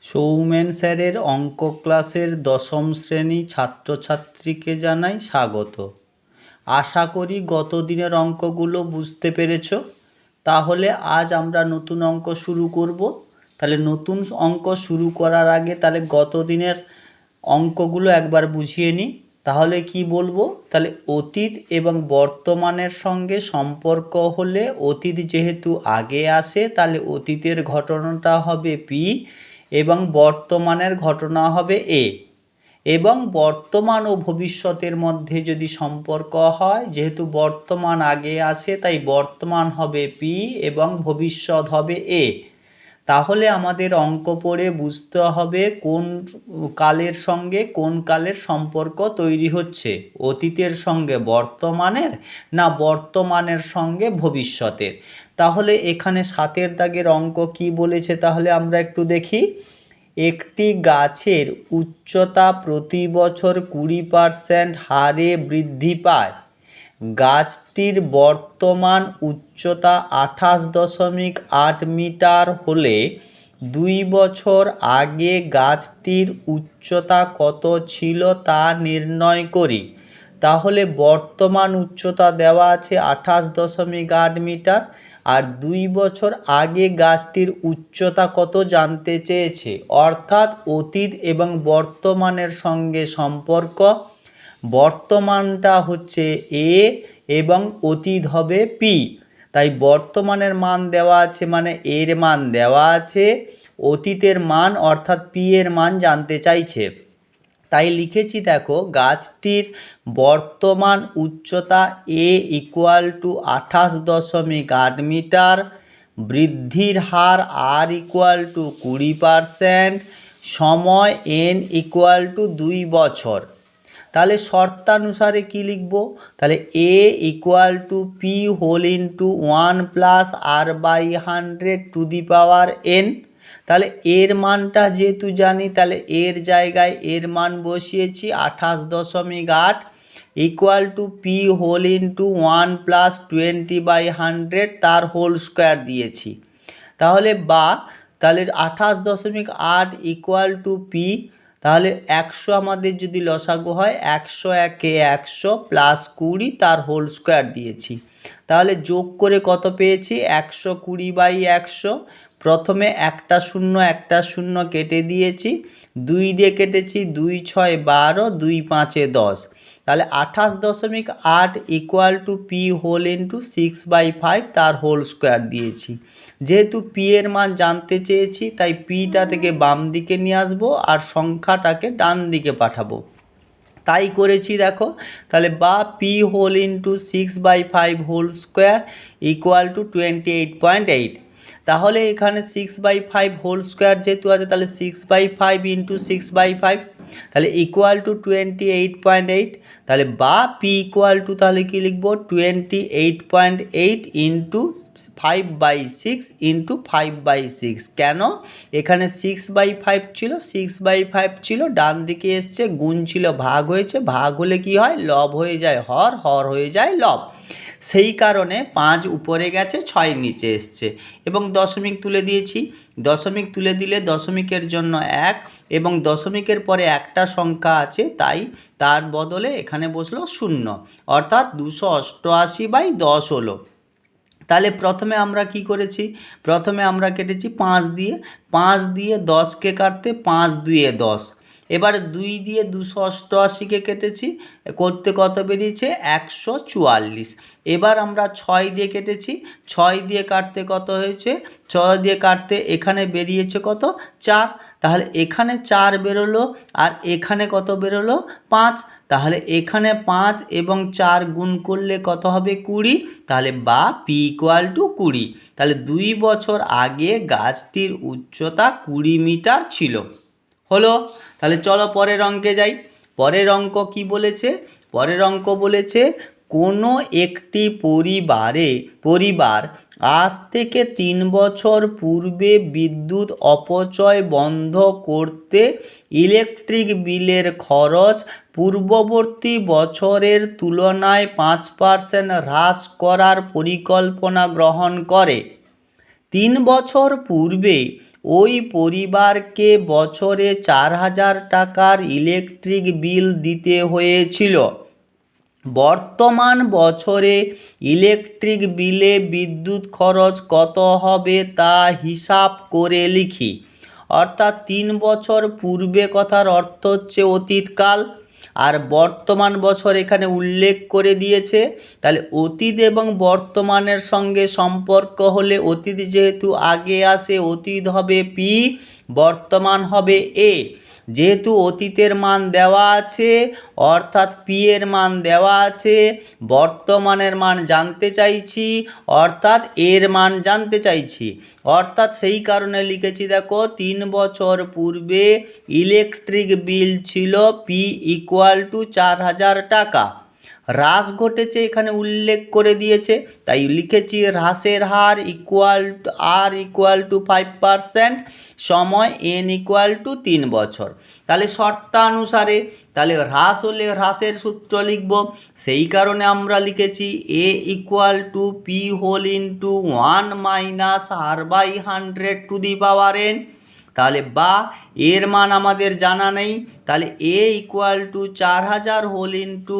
সৌমেন স্যারের অঙ্ক ক্লাসের দশম শ্রেণী ছাত্রছাত্রীকে জানাই স্বাগত। আশা করি গত দিনের অঙ্কগুলো বুঝতে পেরেছ। তাহলে আজ আমরা নতুন অঙ্ক শুরু করব। তাহলে নতুন অঙ্ক শুরু করার আগে তাহলে গত দিনের অঙ্কগুলো একবার বুঝিয়ে নিই। তাহলে কি বলবো, তাহলে অতীত এবং বর্তমানের সঙ্গে সম্পর্ক হলে অতীত যেহেতু আগে আসে তাহলে অতীতের ঘটনাটা হবে পি এবং বর্তমানের ঘটনা হবে এ। এবং বর্তমান ও ভবিষ্যতের মধ্যে যদি সম্পর্ক হয়, যেহেতু বর্তমান আগে আসে তাই বর্তমান হবে পি এবং ভবিষ্যৎ হবে এ। তাহলে আমাদের অঙ্ক পড়ে বুঝতে হবে কোন কালের সঙ্গে কোন কালের সম্পর্ক তৈরি হচ্ছে, অতীতের সঙ্গে বর্তমানের না বর্তমানের সঙ্গে ভবিষ্যতের। তাহলে এখানে 7 দাগের অঙ্ক কি বলেছে তাহলে আমরা একটু দেখি। একটি গাছের উচ্চতা প্রতি বছর 20% হারে বৃদ্ধি পায়। গাছটির বর্তমান উচ্চতা 28.8 মিটার হলে 2 বছর আগে গাছটির উচ্চতা কত ছিল তা নির্ণয় করি। তাহলে বর্তমান উচ্চতা দেওয়া আছে 28.8 মিটার, আর 2 বছর আগে গাছটির উচ্চতা কত জানতে চেয়েছে, অর্থাৎ অতীত এবং বর্তমানের সঙ্গে সম্পর্ক। বর্তমানটা হচ্ছে এ এবং অতীত হবে পি। তাই বর্তমানের মান দেওয়া আছে মানে এর মান দেওয়া আছে, অতীতের মান অর্থাৎ পি এর মান জানতে চাইছে। তাই লিখেছি দেখো, গাছটির বর্তমান উচ্চতা এ ইকুয়াল টু 28.8 মিটার, বৃদ্ধির হার আর ইকুয়াল টু 20%, সময় এন ইকুয়াল টু 2 বছর। তাহলে শর্তানুসারে কি লিখব, তাহলে A equal to P whole into 1 plus R by 100 to the power N. তাহলে এর মানটা যেহেতু জানি তাহলে এর জায়গায় এর মান বসিয়েছি 28.8 equal to P whole into 1 plus 20/100 তার হোল স্কোয়ার দিয়েছি। তাহলে তাহলে 28.8 ইকুয়াল টু পি, তাহলে 100 আমাদের যদি লসাগু হয় 100 একে 100 প্লাস 20 তার হোল স্কোয়ার দিয়েছি। তাহলে যোগ করে কত পেয়েছি, 120/100। প্রথমে একটা শূন্য কেটে দিয়েছি, 2 দিয়ে কেটেছি, 2 6 12, 2 5 10। তাহলে 28.8 equal to P whole into 6/5 তার হোল স্কোয়ার দিয়েছি। যেহেতু পি এর মান জানতে চেয়েছি তাই পিটা থেকে বাম দিকে নিয়ে আসবো আর সংখ্যাটাকে ডান দিকে পাঠাবো। তাই করেছি দেখো। তাহলে P whole into 6/5 whole square equal to 28.8। তাহলে এখানে 6/5 হোল স্কোয়ার যেহেতু আছে তাহলে 6/5 ইন্টু 6/5 তাহলে ইকুয়াল টু 28.8। তাহলে পি ইকুয়াল টু তাহলে কি লিখবো, 28.8 ইন্টু 5/6 ইন্টু 5/6। কেন, এখানে 6/5 ছিল, 6/5 ছিল, ডান দিকে এসছে, গুণ ছিল ভাগ হয়েছে, ভাগ হলে কি হয় লব হয়ে যায় হর, হর হয়ে যায় লব। সেই কারণে 5 উপরে গেছে 6 নিচে এসছে এবং দশমিক তুলে দিয়েছি। দশমিক তুলে দিলে দশমিকের জন্য 1 এবং দশমিকের পরে একটা সংখ্যা আছে তাই তার বদলে এখানে বসলো 0, অর্থাৎ 288/10 হলো। তাহলে প্রথমে আমরা কি করেছি, প্রথমে আমরা কেটেছি 5 দিয়ে, 5 দিয়ে 10কে কাটতে 5 2 10। এবার 2 দিয়ে 288কে কেটেছি, করতে কত বেরিয়েছে 144। এবার আমরা 6 দিয়ে কেটেছি, 6 দিয়ে কাটতে কত হয়েছে, 6 দিয়ে কাটতে এখানে বেরিয়েছে কত 4। তাহলে এখানে 4 বেরোলো আর এখানে কত বেরোলো 5। তাহলে এখানে 5 এবং 4 গুণ করলে কত হবে 20। তাহলে পি ইকুয়াল টু 20। তাহলে 2 বছর আগে গাছটির উচ্চতা 20 মিটার ছিল। হলো। তাহলে চলো পরের অঙ্কে যাই। পরের অঙ্ক কি বলেছে, পরের অঙ্ক বলেছে কোনো একটি পরিবার আজ থেকে 3 বছর পূর্বে বিদ্যুৎ অপচয় বন্ধ করতে ইলেকট্রিক বিলের খরচ পূর্ববর্তী বছরের তুলনায় 5% হ্রাস করার পরিকল্পনা গ্রহণ করে। 3 বছর পূর্বে ওই পরিবারকে বছরে 4,000 টাকার ইলেকট্রিক বিল দিতে হয়েছিল। বর্তমান বছরে ইলেকট্রিক বিলে বিদ্যুৎ খরচ কত হবে তা হিসাব করে লিখি। অর্থাৎ 3 বছর পূর্বে কথার অর্থ হচ্ছে অতীতকাল, আর বর্তমান বছর এখানে উল্লেখ করে দিয়েছে। তাহলে অতীত এবং বর্তমানের সঙ্গে সম্পর্ক হলে অতীত যেহেতু আগে আসে অতীত হবে পি, বর্তমান হবে এ। যেহেতু অতীতের মান দেওয়া আছে অর্থাৎ পি এর মান দেওয়া আছে, বর্তমানের মান জানতে চাইছি অর্থাৎ এর মান জানতে চাইছি, অর্থাৎ সেই কারণে লিখেছি দেখো 3 বছর পূর্বে ইলেকট্রিক বিল ছিল পি ইকুয়াল টু 4,000 টাকা। হ্রাস ঘটেছে এখানে উল্লেখ করে দিয়েছে, তাই লিখেছি হ্রাসের হার equal to R equal to 5%, সময় এন ইকুয়াল টু 3 বছর। তাহলে শর্তানুসারে তাহলে হ্রাস হলে হ্রাসের সূত্র লিখব, সেই কারণে আমরা লিখেছি A equal to P whole into 1 minus R by 100 to the power N. তাহলে বা এর মান আমাদের জানা নেই, তাহলে A equal to 4,000 whole into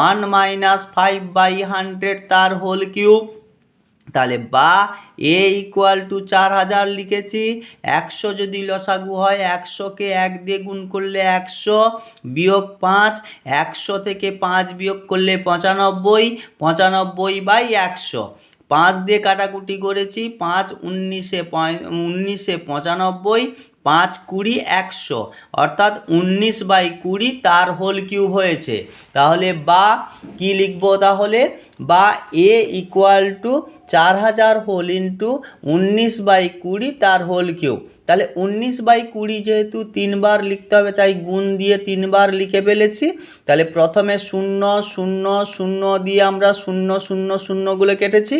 1 minus 5/100 তার হোল কিউব। তাহলে বা এ ইকুয়াল টু 4,000 লিখেছি, 100 যদি লসাগু হয় 100কে 1 দিয়ে গুণ করলে 100 বিয়োগ 5, 100 থেকে 5 বিয়োগ করলে 95, 95/100। 5 দিয়ে কাটাকুটি করেছি, 5 19 95, 5 20 100, অর্থাৎ 19/20 তার হোল কিউব হয়েছে। তাহলে বা কি লিখবো, তাহলে বা এ ইকুয়াল টু 4,000 হোল ইন্টু 19/20 তার হোল কিউব। তাহলে 19/20 যেহেতু 3 বার লিখতে হবে তাই গুণ দিয়ে 3 বার লিখে ফেলেছি। তাহলে প্রথমে 0 0 0 দিয়ে আমরা 0 0 0গুলো কেটেছি,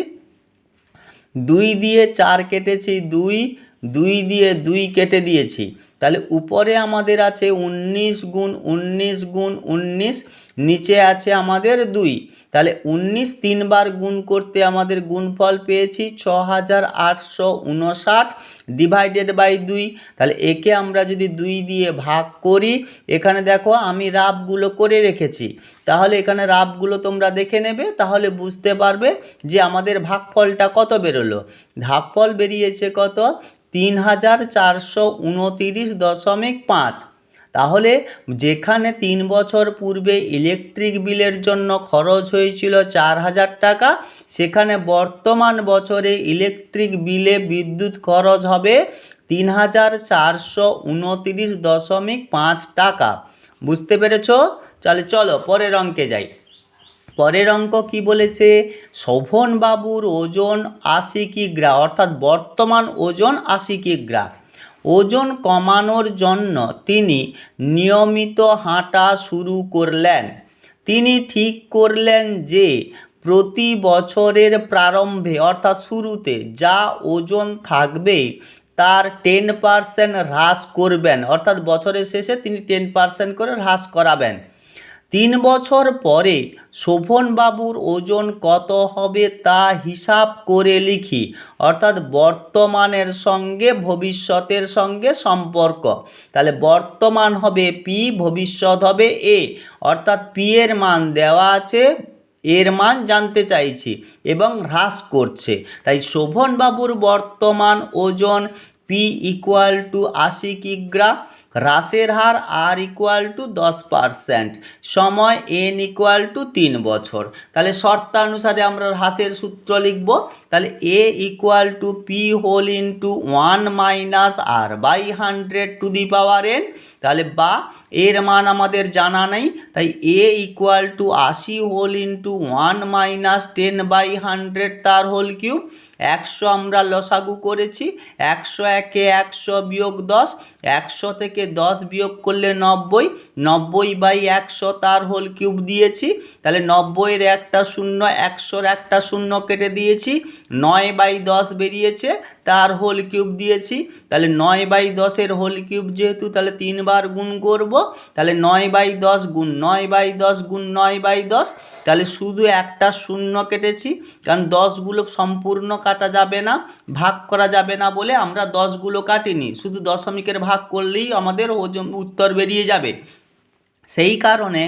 2 দিয়ে 4 কেটেছি, 2 2 দিয়ে 2 কেটে দিয়েছি। তাহলে উপরে আমাদের আছে 19 গুণ 19 গুণ 19, নিচে আছে আমাদের 2। তাহলে 19 3 বার গুণ করতে আমাদের গুণফল পেয়েছি 6,859 ডিভাইডেড বাই 2। তাহলে একে আমরা যদি 2 দিয়ে ভাগ করি, এখানে দেখো আমি রাফগুলো করে রেখেছি, তাহলে এখানে রাফগুলো তোমরা দেখে নেবে, তাহলে বুঝতে পারবে যে আমাদের ভাগফলটা কত বেরোলো। ভাগফল বেরিয়েছে কত, 3,429.5। তাহলে যেখানে 3 বছর পূর্বে ইলেকট্রিক বিলের জন্য খরচ হয়েছিল 4,000 টাকা, সেখানে বর্তমান বছরে ইলেকট্রিক বিলে বিদ্যুৎ খরচ হবে 3,429.5 টাকা। বুঝতে পেরেছো? তাহলে চলো পরের অঙ্কে যাই। পরের অঙ্ক কি বলেছে, শোভনবাবুর ওজন 80 কিগ্রা, অর্থাৎ বর্তমান ওজন 80 কিগ্রা। ওজন কমানোর জন্য তিনি নিয়মিত হাঁটা শুরু করলেন। তিনি ঠিক করলেন যে প্রতি বছরের প্রারম্ভে অর্থাৎ শুরুতে যা ওজন থাকবে তার 10% হ্রাস করবেন, অর্থাৎ বছরের শেষে তিনি 10% করে হ্রাস করাবেন। 3 বছর পরে শোভনবাবুর ওজন কত হবে তা হিসাব করে লিখি। অর্থাৎ বর্তমানের সঙ্গে ভবিষ্যতের সঙ্গে সম্পর্ক। তাহলে বর্তমান হবে পি, ভবিষ্যৎ হবে এ, অর্থাৎ পি এর মান দেওয়া আছে, এর মান জানতে চাইছি এবং হ্রাস করছে। তাই শোভনবাবুর বর্তমান ওজন পি ইকুয়াল টু 80 কিগ্রা, হ্রাসের হার আর ইকুয়াল টু 10%, সময় এন ইকুয়াল টু 3 বছর। তাহলে শর্তানুসারে আমরা হ্রাসের সূত্র লিখব। তাহলে A equal to P whole into 1 minus R by 100 to the power N. তাহলে বা এর মান আমাদের জানা নেই, তাই A equal to 80 whole into 1 minus 10/100 তার হোল কিউব। 100 আমরা লসাগু করেছি, 100 একে 100 বিয়োগ 10, 100 থেকে 10 বিয়োগ করলে 90, 90/100 তার হোল কিউব দিয়েছি। তাহলে 90-এর একটা শূন্য, 100-র একটা শূন্য কেটে দিয়েছি, 9/10 বেরিয়েছে, তার হোল কিউব দিয়েছি। তাহলে 9/10-এর হোল কিউব যেহেতু, তাহলে 3 বার গুণ করব। তাহলে 9/10 গুণ 9/10 গুণ 9/10, তাহলে শুধু একটা শূন্য কেটেছি, কারণ 10গুলো সম্পূর্ণ কাটা যাবে না, ভাগ করা যাবে না বলে আমরা 10গুলো কাটিনি, শুধু দশমিকের ভাগ করলেই আমাদের উত্তর বেরিয়ে যাবে। সেই কারণে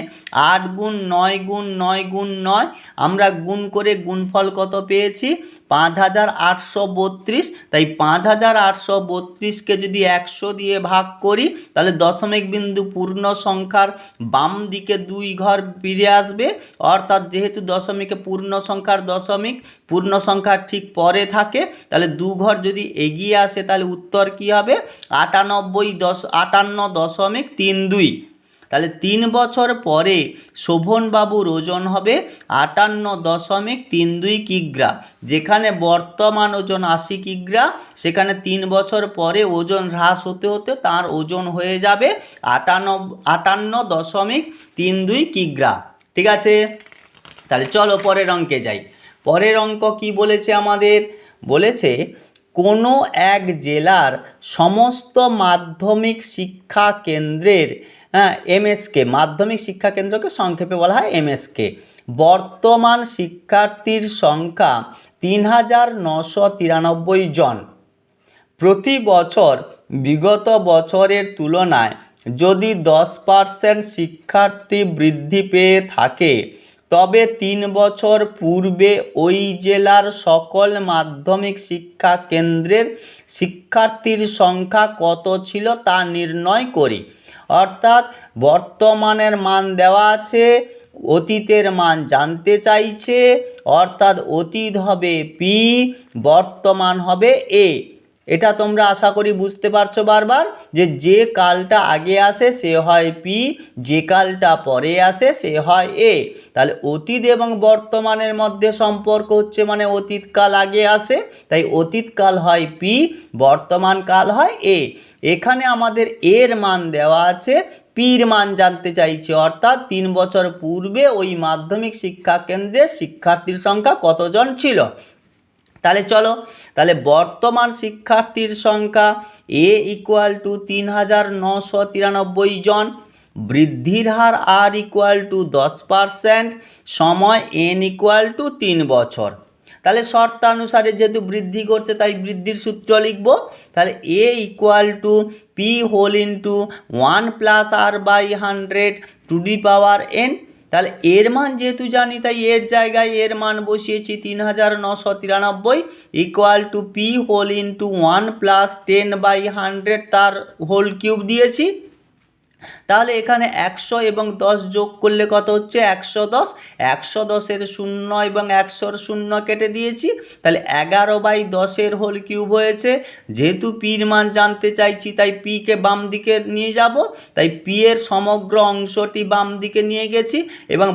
8 গুণ 9 গুণ 9 গুণ 9 আমরা গুণ করে গুণফল কত পেয়েছি 5832। তাই 5832কে যদি 100 দিয়ে ভাগ করি তাহলে দশমিক বিন্দু পূর্ণ সংখ্যার বাম দিকে 2 ঘর ফিরে আসবে, অর্থাৎ যেহেতু দশমিকে পূর্ণ সংখ্যার দশমিক পূর্ণ সংখ্যার ঠিক পরে থাকে তাহলে 2 ঘর যদি এগিয়ে আসে তাহলে উত্তর কি হবে 58.32। তাহলে 3 বছর পরে শোভনবাবুর ওজন হবে 58.32 কিগ্রা। যেখানে বর্তমান ওজন 80 কিগ্রা, সেখানে 3 বছর পরে ওজন হ্রাস হতে হতে তার ওজন হয়ে যাবে 58.32 কিগ্রা। ঠিক আছে, তাহলে চলো পরের অঙ্কে যাই। পরের অঙ্ক কি বলেছে আমাদের, বলেছে কোনো এক জেলার সমস্ত মাধ্যমিক শিক্ষা কেন্দ্রের এমএসকে, মাধ্যমিক শিক্ষা কেন্দ্রকে সংক্ষেপে বলা হয় এমএসকে, বর্তমান শিক্ষার্থীর সংখ্যা 3993 জন। প্রতি বছর বিগত বছরের তুলনায় যদি 10% শিক্ষার্থী বৃদ্ধি পেয়ে থাকে তবে 3 বছর পূর্বে ওই জেলার সকল মাধ্যমিক শিক্ষা কেন্দ্রের শিক্ষার্থীর সংখ্যা কত ছিল তা নির্ণয় করি। অর্থাৎ বর্তমানের মান দেওয়া আছে, অতীতের মান জানতে চাইছে, অর্থাৎ অতীত হবে পি, বর্তমান হবে এ। এটা তোমরা আশা করি বুঝতে পারছো বারবার, যে কালটা আগে আসে সে হয় পি, যে কালটা পরে আসে সে হয় এ। তাহলে অতীত এবং বর্তমানের মধ্যে সম্পর্ক হচ্ছে মানে অতীতকাল আগে আসে, তাই অতীতকাল হয় পি, বর্তমান কাল হয় এ। এখানে আমাদের এর মান দেওয়া আছে, পির মান জানতে চাইছে, অর্থাৎ 3 বছর পূর্বে ওই মাধ্যমিক শিক্ষা কেন্দ্রের শিক্ষার্থীর সংখ্যা কতজন ছিল। তাহলে চলো, তাহলে বর্তমান শিক্ষার্থীর সংখ্যা এ ইকুয়াল টু 3993 জন, বৃদ্ধির হার আর ইকুয়াল টু 10%, সময় এন ইকুয়াল টু 3 বছর। তাহলে শর্তানুসারে যেহেতু বৃদ্ধি করছে তাই বৃদ্ধির সূত্র লিখব। তাহলে A equal to P whole into 1 plus R by 100 to the power N. তাহলে এর মান যেহেতু জানি তাই এর জায়গায় এর মান বসিয়েছি 3993 equal to P whole into 1 plus 10/100 তার হোল কিউব দিয়েছি। তাহলে এখানে 100 এবং 10 যোগ করলে কত হচ্ছে 110, 110-এর 0 এবং 100-র 0 কেটে দিয়েছি, তাহলে 11/10-এর হোল কিউব হয়েছে। যেহেতু পির মান জানতে চাইছি তাই পিকে বাম দিকে নিয়ে যাব, তাই পি এর সমগ্র অংশটি বাম দিকে নিয়ে গেছি এবং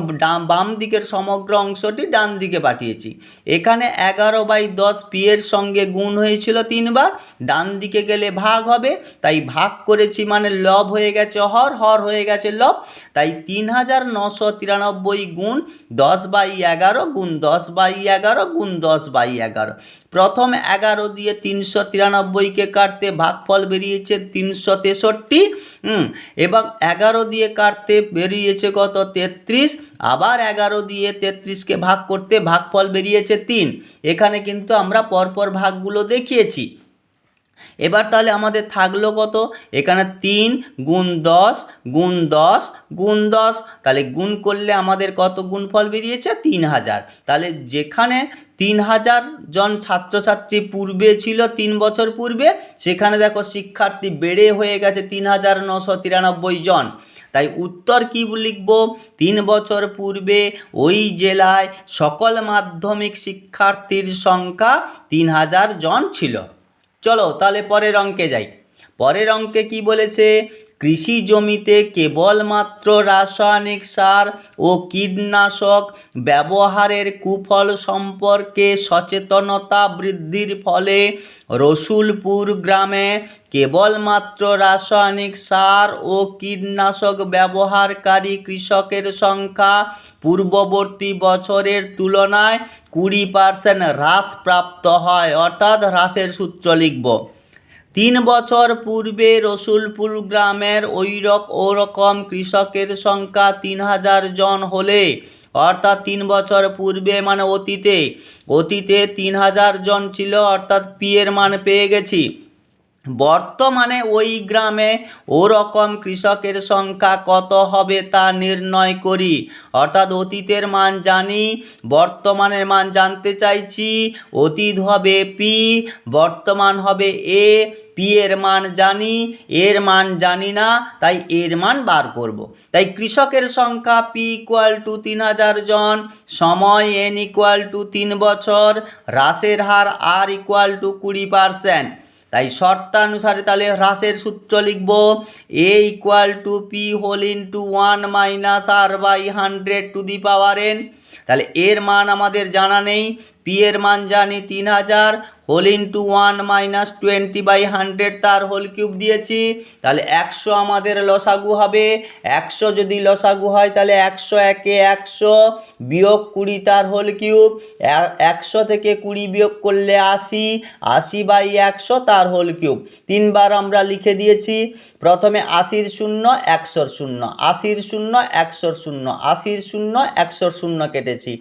বাম দিকের সমগ্র অংশটি ডান দিকে পাঠিয়েছি। এখানে 11/10 পি এর সঙ্গে গুণ হয়েছিল 3 বার, ডান দিকে গেলে ভাগ হবে, তাই ভাগ করেছি মানে লব হয়ে গেছে হর, হর হয়ে গেছে লব, তাই 3993 গুণ 10/11 গুণ 10/11 গুণ 10/11। প্রথম 11 দিয়ে 393কে কাটতে ভাগফল বেরিয়েছে 363, এবং 11 দিয়ে কাটতে বেরিয়েছে কত 33, আবার 11 দিয়ে 33কে ভাগ করতে ভাগফল বেরিয়েছে 3। এখানে কিন্তু আমরা পরপর ভাগগুলো দেখিয়েছি। এবার তাহলে আমাদের থাকলো কত, এখানে 3 গুণ 10 গুণ 10 গুণ 10, তাহলে গুণ করলে আমাদের কত গুণফল বেরিয়েছে 3000। তাহলে যেখানে 3000 জন ছাত্রছাত্রী পূর্বে ছিল 3 বছর পূর্বে, সেখানে দেখো শিক্ষার্থী বেড়ে হয়ে গেছে 3993 জন। তাই উত্তর কি লিখব, 3 বছর পূর্বে ওই জেলায় সকল মাধ্যমিক শিক্ষার্থীর সংখ্যা 3000 জন ছিল। চলো তাহলে পরের অঙ্কে যাই। পরের অঙ্কে কি বলেছে, কৃষি জমিতে কেবলমাত্র রাসায়নিক সার ও কীটনাশক ব্যবহারের কুফল সম্পর্কে সচেতনতা বৃদ্ধির ফলে রসুলপুর গ্রামে কেবলমাত্র রাসায়নিক সার ও কীটনাশক ব্যবহারকারী কৃষকের সংখ্যা পূর্ববর্তী বছরের তুলনায় 20% হ্রাসপ্রাপ্ত হয়, অর্থাৎ হ্রাসের সূত্র লিখব। 3 বছর পূর্বে রসুলপুর গ্রামের ওরকম কৃষকের সংখ্যা 3000 জন হলে, অর্থাৎ 3 বছর পূর্বে মানে অতীতে 3000 জন ছিল, অর্থাৎ পি এর মান পেয়ে গেছি। বর্তমানে ওই গ্রামে ওরকম কৃষকের সংখ্যা কত হবে তা নির্ণয় করি। অর্থাৎ অতীতের মান জানি, বর্তমানের মান জানতে চাইছি। অতীত হবে পি, বর্তমান হবে এ। পি এর মান জানি, এর মান জানি না, তাই এর মান বার করব। তাই কৃষকের সংখ্যা পি ইকুয়াল টু 3000 জন, সময় এন ইকুয়াল টু 3 বছর, হ্রাসের হার আর ইকুয়াল টু 20%। তাই শর্তানুসারে তাহলে হ্রাসের সূত্র লিখব, A equal to P whole into 1 minus R by 100 to the power N. তাহলে এর মান আমাদের জানা নেই, পি এর মান জানি 3000 হোল ইন্টু 1 মাইনাস 20/100 তার হোল কিউব দিয়েছি। তাহলে 100 আমাদের লসাগু হবে। 100 যদি লসাগু হয় তাহলে 100 একে 100 বিয়োগ 20 তার হোল কিউব। 100 থেকে 20 বিয়োগ করলে 80, 80/100 তার হোল কিউব। 3 বার আমরা লিখে দিয়েছি। প্রথমে 80-র 0, 100-র 0, 80-র 0, 100-র 0, 80-র 0, 100-র 0 কেটেছি।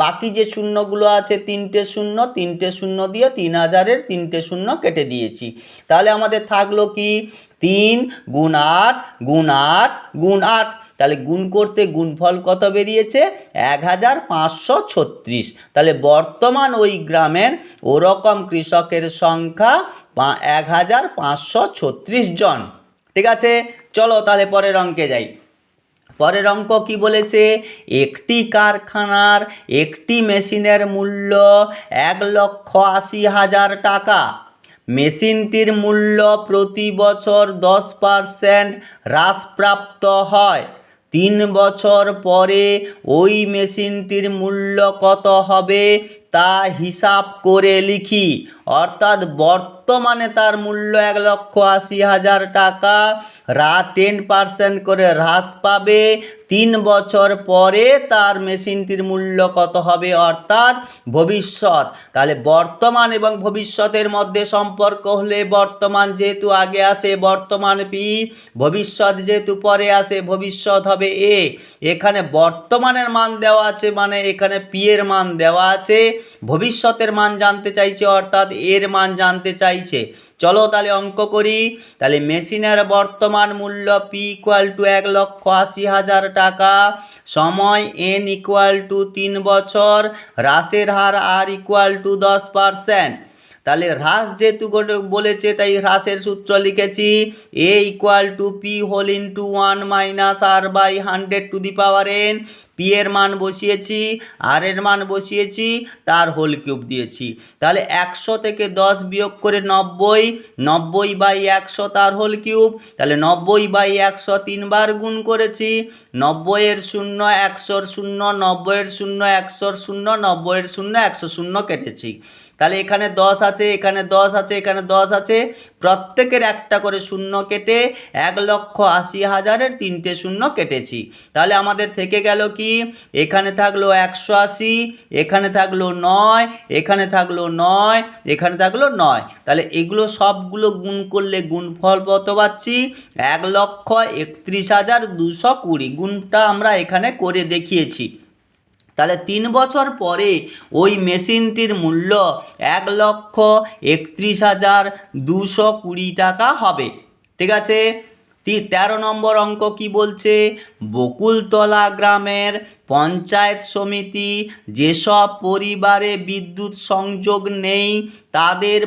বাকি যে শূন্যগুলো আছে 3টে শূন্য, 3টে শূন্য দিয়ে 3000-এর 3টে শূন্য কেটে দিয়েছি। তাহলে আমাদের থাকলো কি 3 গুণ 8 গুণ 8 গুণ 8। তাহলে গুণ করতে গুণফল কত বেরিয়েছে? 1536। তাহলে বর্তমান ওই গ্রামের ওরকম কৃষকের সংখ্যা 1536 জন। ঠিক আছে, চলো তাহলে পরের অঙ্কে যাই। পরের অঙ্ক কি বলেছে? একটি কারখানার একটি মেশিনের মূল্য 1,80,000 টাকা। মেশিনটির মূল্য প্রতি বছর 10% হ্রাসপ্রাপ্ত হয়। 3 বছর পরে ওই মেশিনটির মূল্য কত হবে তা হিসাব করে লিখি। অর্থাৎ বর্তমানে তার মূল্য 1,80,000 টাকা, 10% করে হ্রাস পাবে। 3 বছর পরে তার মেশিনটির মূল্য কত হবে, অর্থাৎ ভবিষ্যৎ। তাহলে বর্তমান এবং ভবিষ্যতের মধ্যে সম্পর্ক হলে বর্তমান যেহেতু আগে আসে বর্তমান পি, ভবিষ্যৎ যেহেতু পরে আসে ভবিষ্যৎ হবে এ। এখানে বর্তমানের মান দেওয়া আছে মানে এখানে পি এর মান দেওয়া আছে, ভবিষ্যতের মান জানতে চাইছে অর্থাৎ এর মান জানতে চাইছে। চলো তাহলে অঙ্ক করি। তাহলে মেশিনের বর্তমান মূল্য পি ইকুয়াল টু 1,80,000 টাকা, সময় এন ইকুয়াল টু 3 বছর, হ্রাসের হার আর ইকুয়াল টু 10%। তাহলে হ্রাস যেহেতু বলেছে তাই হ্রাসের সূত্র লিখেছি, A equal to P whole into 1 minus R by 100 to the power N. P এর মান বসিয়েছি, আর এর মান বসিয়েছি, তার হোল কিউব দিয়েছি। তাহলে 100 থেকে 10 বিয়োগ করে 90, 90/100 তার হোল কিউব। তাহলে 90/100 3 বার গুণ করেছি। 90-এর 0, 100-র 0, 90-এর 0, 100-র 0, 90-এর 0, 100 শূন্য কেটেছি। তাহলে এখানে 10 আছে, এখানে 10 আছে, এখানে 10 আছে, প্রত্যেকের একটা করে শূন্য কেটে 1,80,000-এর 3টে শূন্য কেটেছি। তাহলে আমাদের থেকে গেল কি, এখানে থাকলো 180, এখানে থাকলো 9, এখানে থাকলো 9, এখানে থাকলো 9। তাহলে এগুলো সবগুলো গুণ করলে গুণফল কত পাচ্ছি? 1,31,220। গুণটা আমরা এখানে করে দেখিয়েছি। তাহলে 3 বছর পরে ওই মেশিনটির মূল্য 1,31,220 টাকা হবে। ঠিক আছে, 13 নম্বর অঙ্ক কি বলছে? বকুলতলা গ্রামের পঞ্চায়েত সমিতি যেসব পরিবারে বিদ্যুৎ সংযোগ নেই তাদের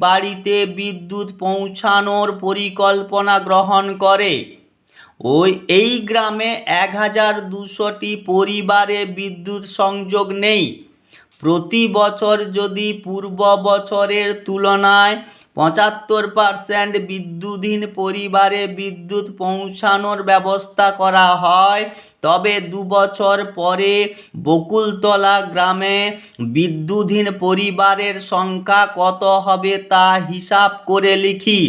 বাড়িতে বিদ্যুৎ পৌঁছানোর পরিকল্পনা গ্রহণ করে। এই গ্রামে 1,200টি পরিবারে বিদ্যুৎ সংযোগ নেই। প্রতি বছর যদি পূর্ব বছরের তুলনায় 75% বিদ্যুৎহীন পরিবারে বিদ্যুৎ পৌঁছানোর ব্যবস্থা করা হয়, তবে 2 বছর পরে বকুলতলা গ্রামে বিদ্যুৎহীন পরিবারের সংখ্যা কত হবে তা হিসাব করে লিখি।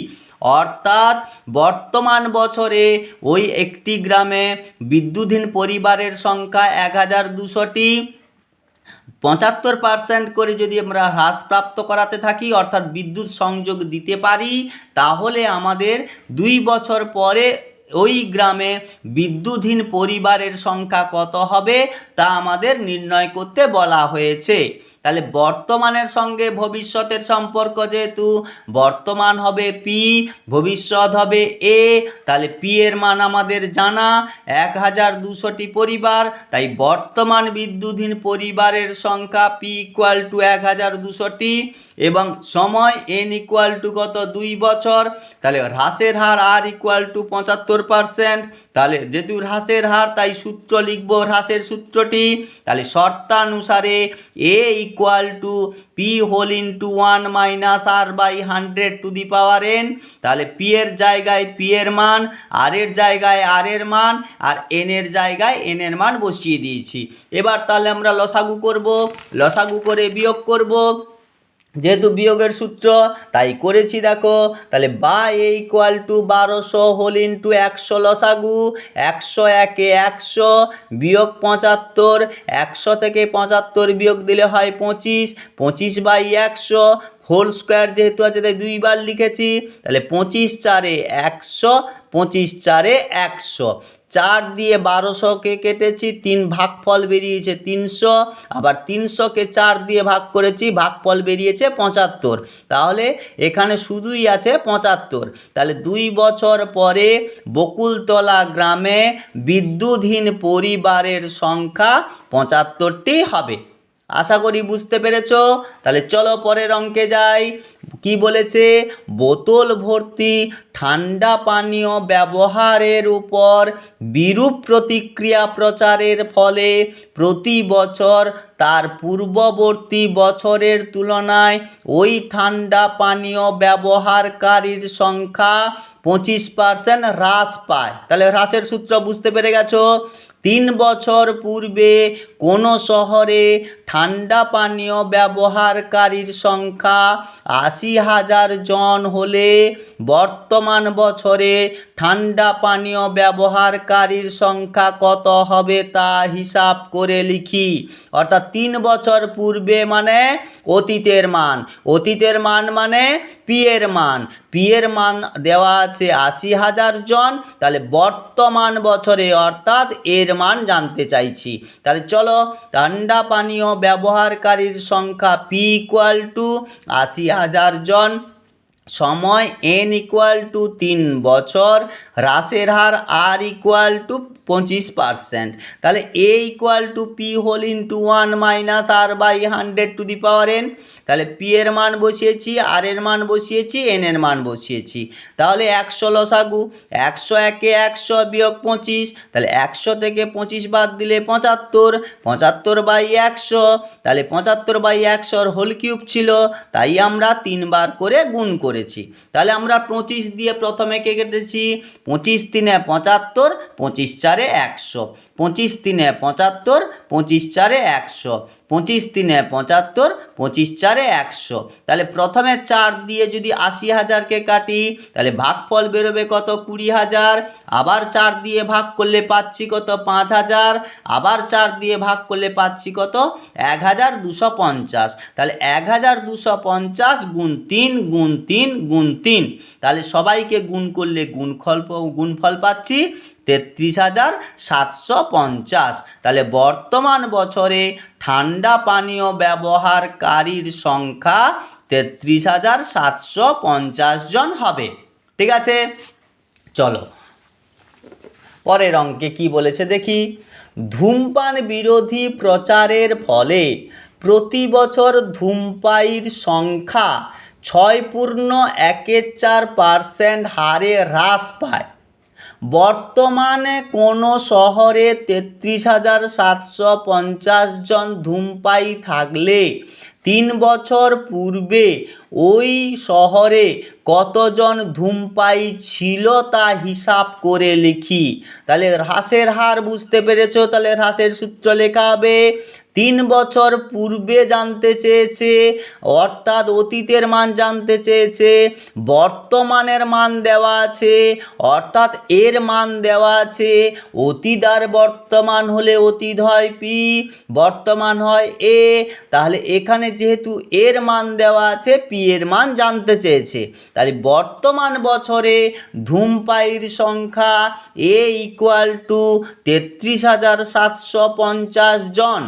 অর্থাৎ বর্তমান বছরে ওই একটি গ্রামে বিদ্যুৎহীন পরিবারের সংখ্যা 1,200টি, 75% করে যদি আমরা হ্রাসপ্রাপ্ত করাতে থাকি অর্থাৎ বিদ্যুৎ সংযোগ দিতে পারি, তাহলে আমাদের 2 বছর পরে ওই গ্রামে বিদ্যুৎহীন পরিবারের সংখ্যা কত হবে তা আমাদের নির্ণয় করতে বলা হয়েছে। তাহলে বর্তমানের সঙ্গে ভবিষ্যতের সম্পর্ক, যেহেতু বর্তমান হবে পি, ভবিষ্যৎ হবে এ, তাহলে পি এর মান আমাদের জানা 1200টি পরিবার, তাই বর্তমান বিদ্যুৎহীন পরিবারের সংখ্যা পি ইকুয়াল টু 1200টি এবং সময় এন ইকুয়াল টু কত 2 বছর। তাহলে হ্রাসের হার আর ইকুয়াল টু 75%। তাহলে যেহেতু হ্রাসের হার তাই সূত্র লিখব হ্রাসের সূত্রটি। তাহলে শর্তানুসারে A equal to P whole into 1 minus R by 100 to the power N. তাহলে পি এর জায়গায় পি এর মান, আর এর জায়গায় আর এর মান, আর এন এর জায়গায় এন এর মান বসিয়ে দিয়েছি। এবার তাহলে আমরা লসাগু করব, লসাগু করে বিয়োগ করব, যেহেতু বিয়োগের সূত্র তাই করেছি। দেখো তাহলে বা এ ইকুয়াল টু 1200 হোল ইন্টু 100 লসাগু, 100 একে 100 বিয়োগ 75, 100 থেকে 75 বিয়োগ দিলে হয় 25, 25 বাই 100 হোল স্কোয়ার যেহেতু আছে তাই 2 বার লিখেছি। তাহলে 25 4 100, 25 4 100, 4 দিয়ে 1200কে কেটেছি, 3 ভাগফল বেরিয়েছে 300, আবার 300কে 4 দিয়ে ভাগ করেছি, ভাগফল বেরিয়েছে 75। তাহলে এখানে শুধুই আছে 75। তাহলে 2 বছর পরে বকুলতলা গ্রামে বিদ্যুৎহীন পরিবারের সংখ্যা 75টি হবে। আশা করি বুঝতে পেরেছ। তাহলে চলো পরের অঙ্কে যাই। কি বলেছে, বোতল ভর্তি ঠান্ডা পানীয় ব্যবহারের উপর বিরূপ প্রতিক্রিয়া প্রচারের ফলে প্রতি বছর তার পূর্ববর্তী বছরের তুলনায় ওই ঠান্ডা পানীয় ব্যবহারকারীর সংখ্যা 25% হ্রাস পায়। তাহলে হ্রাসের সূত্র বুঝতে পেরে গেছো। 3 বছর পূর্বে কোনো শহরে ঠান্ডা পানীয় ব্যবহারকারীর সংখ্যা 80,000 জন হলে বর্তমান বছরে ঠান্ডা পানীয় ব্যবহারকারীর সংখ্যা কত হবে তা হিসাব করে লিখি। অর্থাৎ 3 বছর পূর্বে মানে অতীতের মান, অতীতের মান মানে পি এর মান, পি এর মান দেওয়া আছে 80,000 জন। তাহলে বর্তমান বছরে অর্থাৎ এর মান জানতে চাইছি। তাহলে চলো ঠান্ডা পানীয় ব্যবহারকারীর সংখ্যা পি ইকুয়াল টু 80,000 জন, সময় এন ইকুয়াল টু 3 বছর, হ্রাসের হার আর ইকুয়াল টু 25%। তাহলে A equal to P whole into 1 minus R by 100 to the power N. তাহলে পি এর মান বসিয়েছি, আর এর মান বসিয়েছি, এন এর মান বসিয়েছি। তাহলে 100 লসাগু, 100 একে 100 বিয়োগ 25, তাহলে 100 থেকে 25 বাদ দিলে 75, 75 বাই 100, তাহলে 75 বাই 100 হোল কিউব ছিল, তাই আমরা 3 বার করে গুণ করেছি। তাহলে আমরা 25 দিয়ে প্রথমে কে কেটেছি, 25 3 75, 25 4 100, 25 3 75, 25 4 100, 25 3 75, 25 4 100। তাহলে প্রথমে 4 দিয়ে যদি 80,000কে কাটি তাহলে ভাগফল বেরোবে কত 20,000, আবার 4 দিয়ে ভাগ করলে পাচ্ছি কত 5,000, আবার 4 দিয়ে ভাগ করলে পাচ্ছি কত 1,250। তাহলে 1,250 গুণ 3 গুণ 3 গুণ 3, তাহলে সবাইকে গুণ করলে গুণফল পাচ্ছি 33,750। তাহলে বর্তমান বছরে ঠান্ডা পানীয় ব্যবহারকারীর সংখ্যা 33,750 জন হবে। ঠিক আছে, চলো পরের অঙ্কে কি বলেছে দেখি। ধূমপান বিরোধী প্রচারের ফলে প্রতি বছর ধূমপায়ীর সংখ্যা 6.14% হারে হ্রাস পায়। বর্তমানে কোনো শহরে 33,750 জন ধূমপায়ী থাকলে 3 বছর পূর্বে ওই শহরে কতজন ধূমপায়ী ছিল তা হিসাব করে লিখি। তাহলে হ্রাসের হার বুঝতে পেরেছো, তাহলে হ্রাসের সূত্র লেখা হবে 3 বছর পূর্বে জানতে চেয়েছে, অর্থাৎ অতীতের মান জানতে চেয়েছে, বর্তমানের মান দেওয়া আছে, অর্থাৎ এর মান দেওয়া আছে। অতীত আর বর্তমান হলে অতীত হয় পি, বর্তমান হয় এ। তাহলে এখানে যেহেতু এর মান দেওয়া আছে, পি এর মান জানতে চেয়েছে। তাহলে বর্তমান বছরে ধূমপায়ীর সংখ্যা এ ইকুয়াল টু 33,750 জন,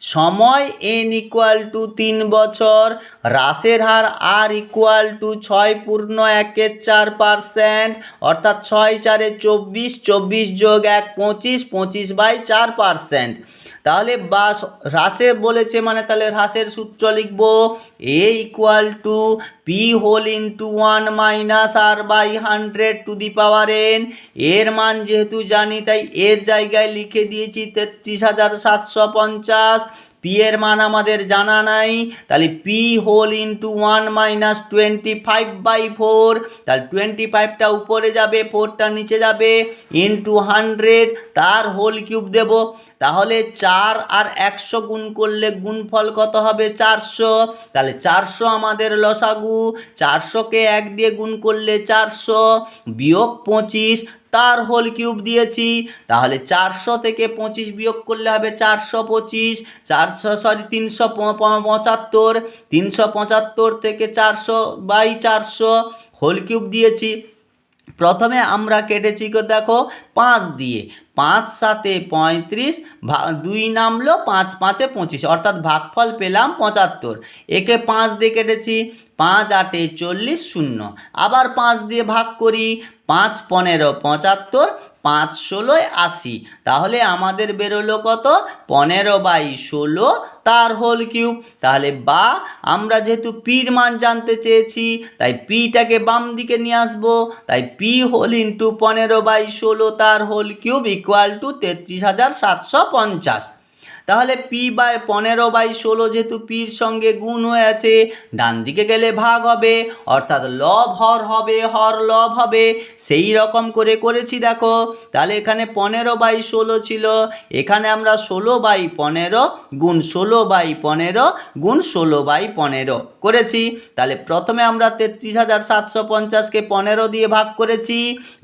সময় n ইকুয়াল টু 3 বছর, হ্রাসের হার r ইকুয়াল টু 6.14%, অর্থাৎ 6 4 24, 24 যোগ 1 25, 25/4%। তাহলে বা হ্রাসে বলেছে মানে তাহলে হ্রাসের সূত্র লিখব a equal to P whole into 1 minus r/100 এর মান যেহেতু জানি তাই এর জায়গায় লিখে দিয়েছি 33,750। পি এর মান আমাদের জানা নাই, তাহলে পি হোল ইন্টু 1 মাইনাস 25/4, তাহলে 25টা উপরে যাবে, 4টা নিচে যাবে, ইন্টু 100 তার হোল কিউব দেব। তাহলে 4 আর 100 গুণ করলে গুণফল কত হবে? 400। তাহলে 400 আমাদের লসাগু, 400কে 1 দিয়ে গুণ করলে 400 বিয়োগ 25 তার হোল কিউব দিয়েছি। তাহলে 400 থেকে 25 বিয়োগ করলে হবে 425, 375, 375 থেকে 400/400 হোল কিউব দিয়েছি। প্রথমে আমরা কেটেছি দেখো 5 দিয়ে, 5 7 35, 2 নামলো, 5 5 25, অর্থাৎ ভাগফল পেলাম 75। একে 5 দিয়ে কেটেছি, 5 8 40, 0। আবার 5 দিয়ে ভাগ করি, 5 15 75, 5 16 80। তাহলে আমাদের বেরোলো কত? 15/16 তার হোল কিউব। তাহলে বা আমরা যেহেতু পির মান জানতে চেয়েছি তাই পিটাকে বাম দিকে নিয়ে আসবো, তাই পি হোল ইন্টু 15/16 তার হোল কিউব ইকুয়াল টু 33,750। তাহলে পি বাই 15/16 যেহেতু পির সঙ্গে গুণ হয়ে আছে, ডান দিকে গেলে ভাগ হবে, অর্থাৎ লব হর হবে, হর লব হবে। সেই রকম করে করেছি দেখো। তাহলে এখানে 15/16 ছিল, এখানে আমরা 16/15 গুণ 16/15 গুণ 16/15 করেছি। তাহলে প্রথমে আমরা 33,750কে 15 দিয়ে ভাগ করেছি,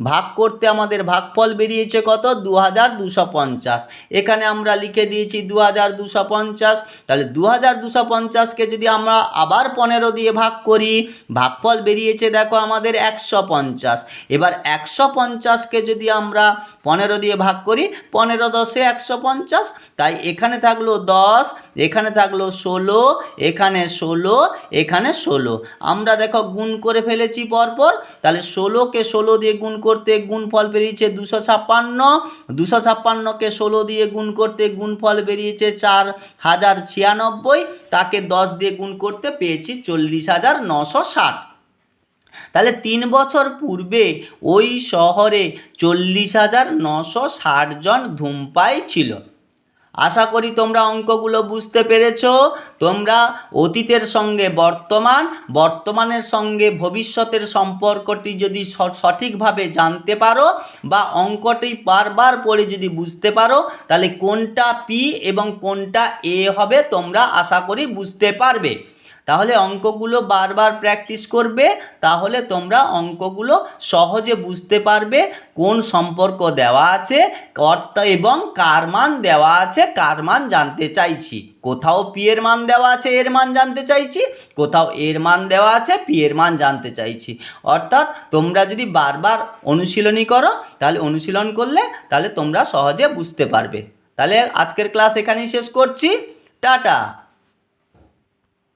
ভাগ করতে আমাদের ভাগফল বেরিয়েছে কত? 2250। এখানে আমরা লিখে দিয়েছি 2250। তাহলে 2250কে যদি আমরা আবার 15 দিয়ে ভাগ করি, ভাগফল বেরিয়েছে দেখো আমাদের 150। এবার 150কে যদি আমরা 15 দিয়ে ভাগ করি, 15 10 150, তাই এখানে থাকলো 10, এখানে থাকলো 16, এখানে 16, এখানে 16। আমরা দেখো গুণ করে ফেলেছি পরপর। তাহলে 16কে 16 দিয়ে গুণ করতে গুণফল বেরিয়েছে 256, 256কে 16 দিয়ে গুণ করতে গুণফল বেরিয়েছে 4096, তাকে 10 দিয়ে গুণ করতে পেয়েছি 40,960। তাহলে 3 বছর পূর্বে ওই শহরে 40,960 জন ধূমপাই ছিল। আশা করি তোমরা অঙ্কগুলো বুঝতে পেরেছো। তোমরা অতীতের সঙ্গে বর্তমান, বর্তমানের সঙ্গে ভবিষ্যতের সম্পর্কটি যদি সঠিকভাবে জানতে পারো বা অঙ্কটি বারবার পড়ে যদি বুঝতে পারো, তাহলে কোনটা পি এবং কোনটা এ হবে তোমরা আশা করি বুঝতে পারবে। তাহলে অঙ্কগুলো বারবার প্র্যাকটিস করবে, তাহলে তোমরা অঙ্কগুলো সহজে বুঝতে পারবে কোন সম্পর্ক দেওয়া আছে এবং কার মান দেওয়া আছে, কার মান জানতে চাইছি। কোথাও পি এর মান দেওয়া আছে, এর মান জানতে চাইছি, কোথাও এর মান দেওয়া আছে, পি এর মান জানতে চাইছি। অর্থাৎ তোমরা যদি বারবার অনুশীলনী করো, তাহলে অনুশীলন করলে তাহলে তোমরা সহজে বুঝতে পারবে। তাহলে আজকের ক্লাস এখানেই শেষ করছি। টাটা।